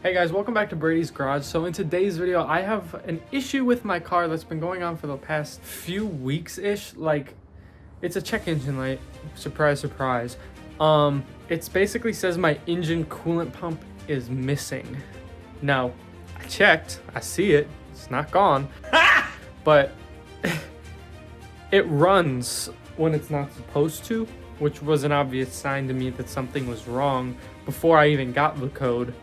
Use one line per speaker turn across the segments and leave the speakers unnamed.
Hey guys, welcome back to Brady's Garage. So in today's video, I have an issue with my car that's been going on for the past few weeks-ish. Like, it's a check engine light. Surprise, surprise. It basically says my engine coolant pump is missing. Now, I checked. I see it. It's not gone. But it runs when it's not supposed to, which was an obvious sign to me that something was wrong before I even got the code.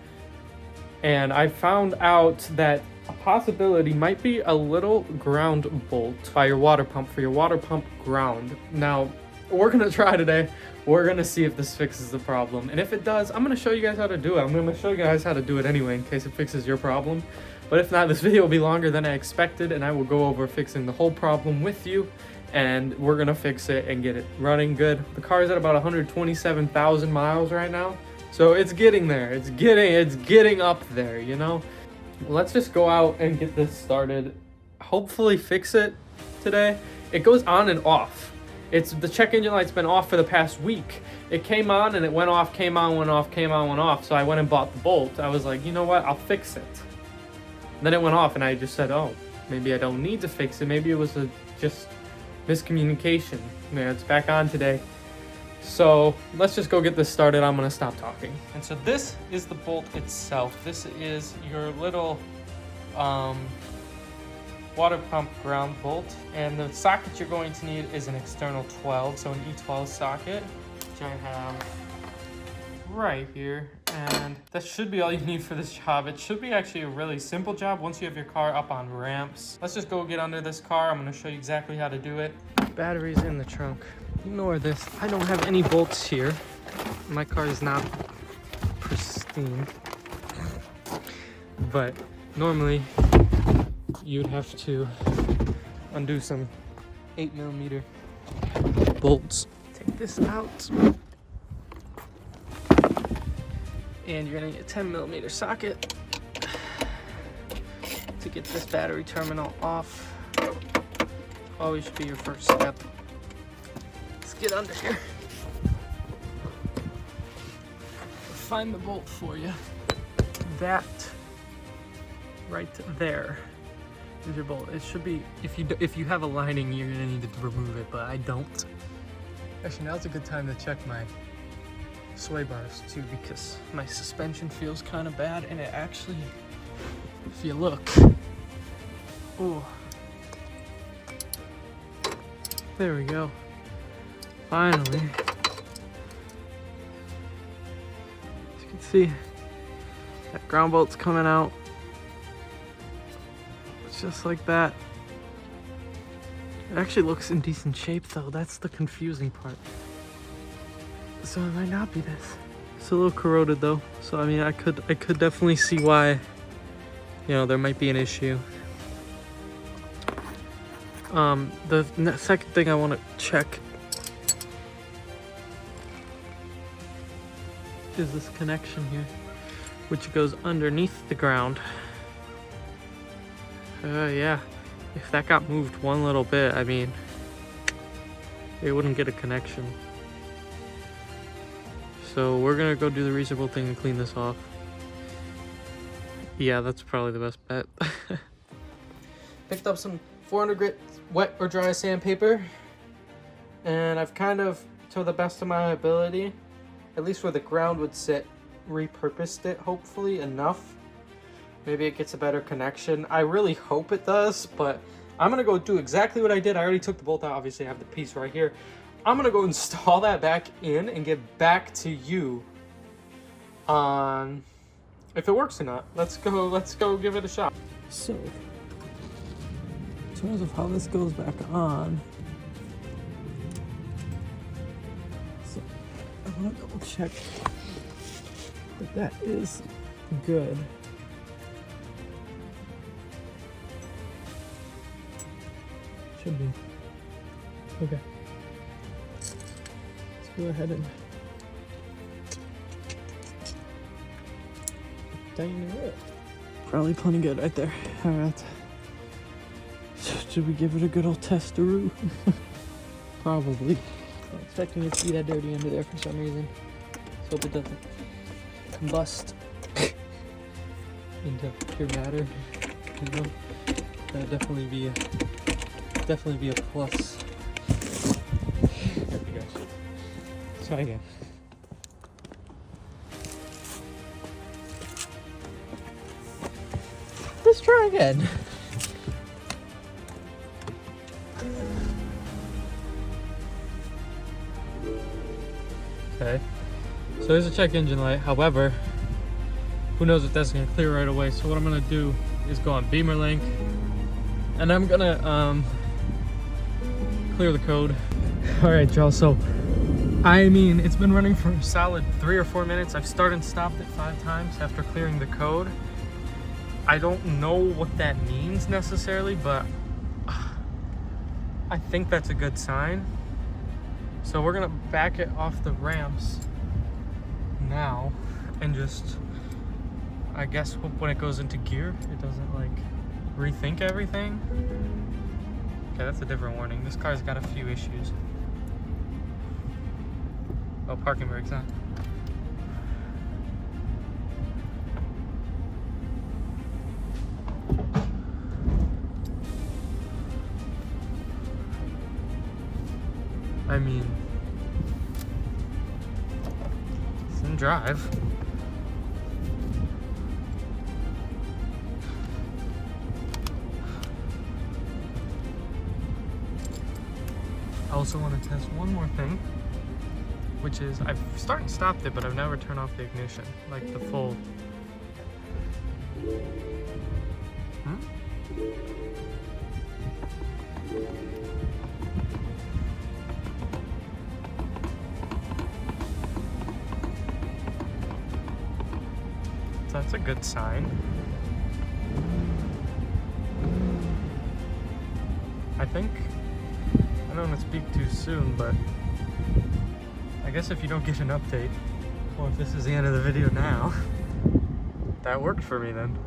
And I found out that a possibility might be a little ground bolt by your water pump for your water pump ground. Now, we're gonna try today. We're gonna see if this fixes the problem. And if it does, I'm gonna show you guys how to do it. I'm gonna show you guys how to do it anyway in case it fixes your problem. But if not, this video will be longer than I expected and I will go over fixing the whole problem with you. And we're gonna fix it and get it running good. The car is at about 127,000 miles right now. So it's getting there. It's getting up there, you know? Let's just go out and get this started. Hopefully fix it today. It goes on and off. The check engine light's been off for the past week. It came on and it went off, came on, went off, came on, went off. So I went and bought the bolt. I was like, you know what? I'll fix it. And then it went off and I just said, oh, maybe I don't need to fix it. Maybe it was just miscommunication. Yeah, it's back on today. So let's just go get this started. I'm gonna stop talking. And so this is the bolt itself. This is your little water pump ground bolt. And the socket you're going to need is an external 12, so an E12 socket, which I have right here. And that should be all you need for this job. It should be actually a really simple job once you have your car up on ramps. Let's just go get under this car. I'm gonna show you exactly how to do it. Battery's in the trunk. Ignore this. I don't have any bolts here. My car is not pristine. But normally you'd have to undo some 8mm bolts. Take this out. And you're gonna need a 10mm socket to get this battery terminal off. Always should be your first step. Let's get under here. Find the bolt for you. That right there is your bolt. It should be, if you have a lining, you're gonna need to remove it, but I don't. Actually, now's a good time to check my sway bars too, because my suspension feels kind of bad, and it actually, if you look, oh. There we go. Finally. As you can see, that ground bolt's coming out. It's just like that. It actually looks in decent shape though. That's the confusing part. So it might not be this. It's a little corroded though. So I mean, I could definitely see why, you know, there might be an issue. The second thing I want to check is this connection here, which goes underneath the ground. Yeah, if that got moved one little bit, I mean, it wouldn't get a connection. So we're gonna go do the reasonable thing and clean this off. Yeah, that's probably the best bet. Picked up some 400 grit wet or dry sandpaper, and I've kind of, to the best of my ability, at least where the ground would sit, repurposed it hopefully enough. Maybe it gets a better connection. I really hope it does, but I'm gonna go do exactly what I did. I already took the bolt out. Obviously I have the piece right here. I'm gonna go install that back in and get back to you on if it works or not. Let's go give it a shot. So in terms of how this goes back on, so I want to double check that is good. Should be. Okay. Let's go ahead and tighten it up. Probably plenty good right there. All right. Should we give it a good old testaroo? Probably. I'm expecting it to be that dirty under there for some reason. Let's hope it doesn't combust. into pure matter, you know, that'd definitely be a plus. There we go. Try again. Let's try again. Okay, so there's a check engine light. However, who knows if that's gonna clear right away. So what I'm gonna do is go on Beamer Link, and I'm gonna clear the code. All right, y'all. So I mean, it's been running for a solid 3 or 4 minutes. I've started and stopped it 5 times after clearing the code. I don't know what that means necessarily, but I think that's a good sign. So we're gonna back it off the ramps now and just, I guess when it goes into gear, it doesn't like rethink everything. Okay, that's a different warning. This car's got a few issues. Oh, parking brakes, huh? I mean, it's in drive. I also want to test one more thing, which is I've started and stopped it, but I've never turned off the ignition, like the full. So that's a good sign. I think, I don't want to speak too soon, but I guess if you don't get an update, or if this is the end of the video now, that worked for me then.